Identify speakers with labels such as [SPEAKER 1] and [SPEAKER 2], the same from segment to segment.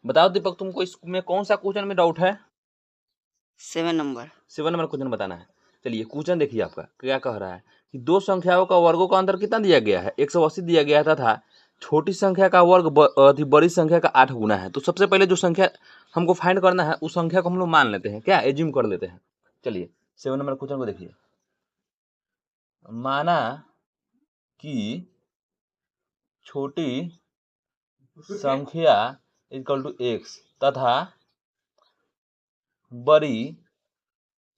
[SPEAKER 1] बताओ दीपक, तुमको इसमें कौन सा क्वेश्चन में डाउट है?
[SPEAKER 2] 7 नंबर।
[SPEAKER 1] 7 नंबर क्वेश्चन बताना है। चलिए क्वेश्चन देखिए, आपका क्या कह रहा है कि दो संख्याओं का वर्गों का अंतर कितना दिया गया है? 180 दिया गया था। छोटी संख्या का वर्ग बड़ी संख्या का 8 गुना है। तो सबसे पहले जो संख्या हमको फाइंड करना है उस संख्या को हम लोग मान लेते हैं, क्या एज्यूम कर लेते हैं। चलिए 7 नंबर क्वेश्चन को देखिए। माना कि छोटी संख्या इक्वल टू एक्स तथा बड़ी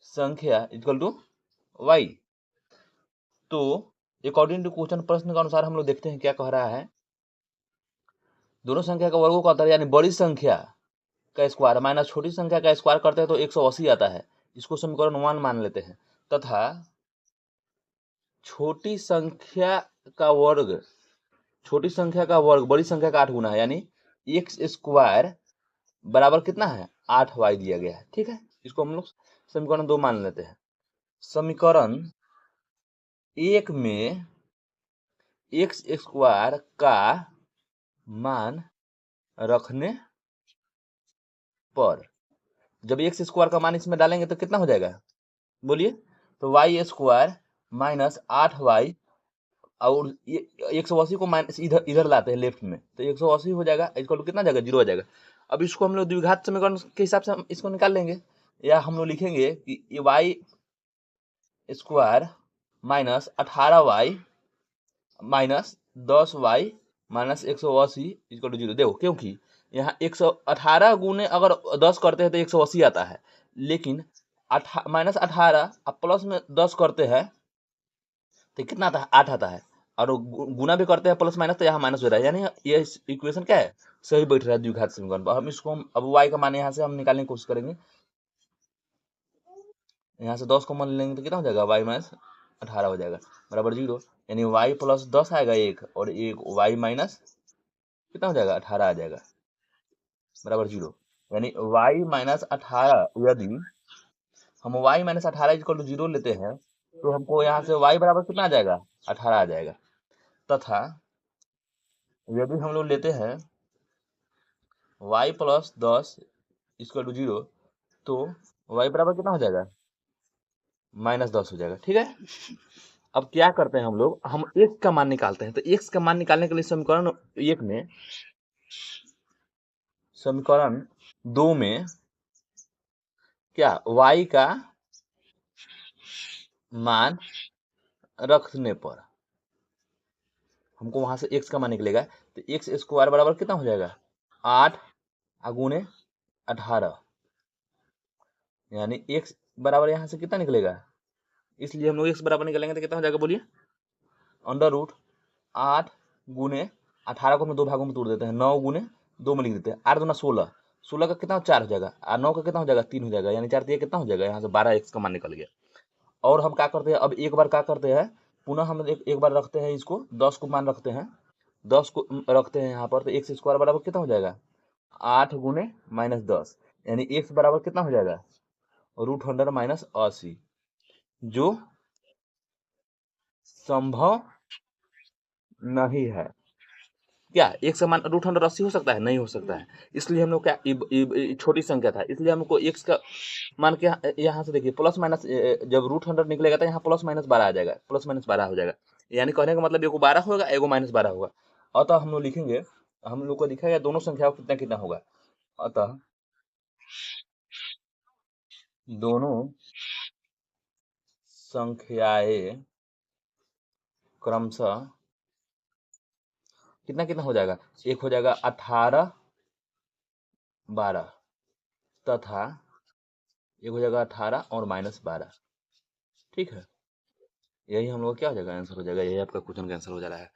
[SPEAKER 1] संख्या इक्वल टू वाई। तो अकॉर्डिंग टू क्वेश्चन, प्रश्न के अनुसार हम लोग देखते हैं क्या कह रहा है। दोनों संख्या का वर्गों का अंतर यानी बड़ी संख्या का स्क्वायर माइनस छोटी संख्या का स्क्वायर करते हैं तो 180 आता है। इसको समीकरण 1 मान लेते हैं। तथा छोटी संख्या का वर्ग बड़ी संख्या का 8 गुना है, यानी एक्स स्क्वायर बराबर कितना है 8y दिया गया है। ठीक है, इसको हम लोग समीकरण 2 मान लेते हैं। समीकरण 1 में एक्स स्क्वायर का मान रखने पर जब एक्स स्क्वायर का मान इसमें डालेंगे तो कितना हो जाएगा बोलिए? तो वाई स्क्वायर माइनस 8y, और 180 को माइनस इधर इधर लाते हैं लेफ्ट में, तो 180 हो जाएगा। इसको कितना जाएगा 0 हो जाएगा। अब इसको हम लोग द्विघात समीकरण के हिसाब से हम इसको निकाल लेंगे, या हम लोग लिखेंगे कि y square minus 18y minus 10y minus 180 equal to 0। देखो, क्योंकि यहाँ 118 गुने अगर 10 करते हैं तो 180 आता है, लेकिन माइनस 18 अब प्लस में 10 करते हैं तो कितना आता है 8 आता है, और गुना भी करते हैं प्लस माइनस तो यहाँ माइनस हो रहा है, यानी ये इक्वेशन क्या है सही बैठ रहा है द्विघात समीकरण पर। हम इसको अब y का मान यहाँ से हम निकालने की कोशिश करेंगे। यहाँ से 10 को मान लेंगे तो कितना हो जाएगा y माइनस 18 हो जाएगा बराबर 0, यानी y प्लस 10 आएगा एक, और एक y माइनस कितना हो जाएगा 18 आ जाएगा बराबर 0, यानी y माइनस 18। यदि हम y माइनस 18 इक्वल टू 0 लेते हैं तो हमको यहाँ से y बराबर कितना आ जाएगा 18 आ जाएगा। तथा यदि हम लोग लेते हैं y प्लस 10 इक्वल टू 0 तो y बराबर कितना हो जाएगा माइनस 10 हो जाएगा। ठीक है, अब क्या करते हैं हम लोग, हम x का मान निकालते हैं। तो x का मान निकालने के लिए समीकरण 1 में, समीकरण 2 में क्या y का मान रखने पर हमको वहां से x का मान निकलेगा, तो एक्स स्क्वायर बराबर कितना हो जाएगा 8 गुने 18, यानी x बराबर यहाँ से कितना निकलेगा, इसलिए हम लोग x बराबर निकलेंगे तो कितना हो जाएगा बोलिए? अंडर रूट 8 गुने 18 को हम 2 भागों में तोड़ देते हैं, 9 गुने 2 में लिख देते हैं, 8 दूना 16, 16 का कितना 4 हो जाएगा, और 9 का कितना हो जाएगा 3 हो जाएगा, यानी 4 दिया कितना हो जाएगा यहाँ से 12 x का मान निकल गया। और हम क्या करते हैं, अब एक बार क्या करते हैं, पुनः हम एक बार रखते हैं इसको 10 को मान रखते हैं, 10 को रखते हैं यहाँ पर, तो एक्स स्क्वायर बराबर कितना हो जाएगा 8 गुने माइनस 10, यानी एक्स बराबर कितना हो जाएगा √100 माइनस 80, जो संभव नहीं है। क्या एक समान √180 हो सकता है? नहीं हो सकता है। इसलिए हम लोग क्या छोटी संख्या था, इसलिए हमको एक्स का मान के यहाँ से देखिए प्लस माइनस, जब √100 निकलेगा तो यहाँ प्लस माइनस 12 आ जाएगा, प्लस माइनस 12 हो जाएगा, यानी कहने का मतलब एगो 12 होगा एगो माइनस 12 होगा। अतः हम लोग लिखेंगे, हम लोग को दिखाएगा दोनों संख्याओं कितना कितना होगा। अतः दोनों संख्याएं क्रमशः कितना कितना हो जाएगा, एक हो जाएगा 18 12 तथा एक हो जाएगा 18 और माइनस 12। ठीक है, यही हम लोग क्या हो जाएगा आंसर हो जाएगा, यही आपका क्वेश्चन का आंसर हो जा रहा है।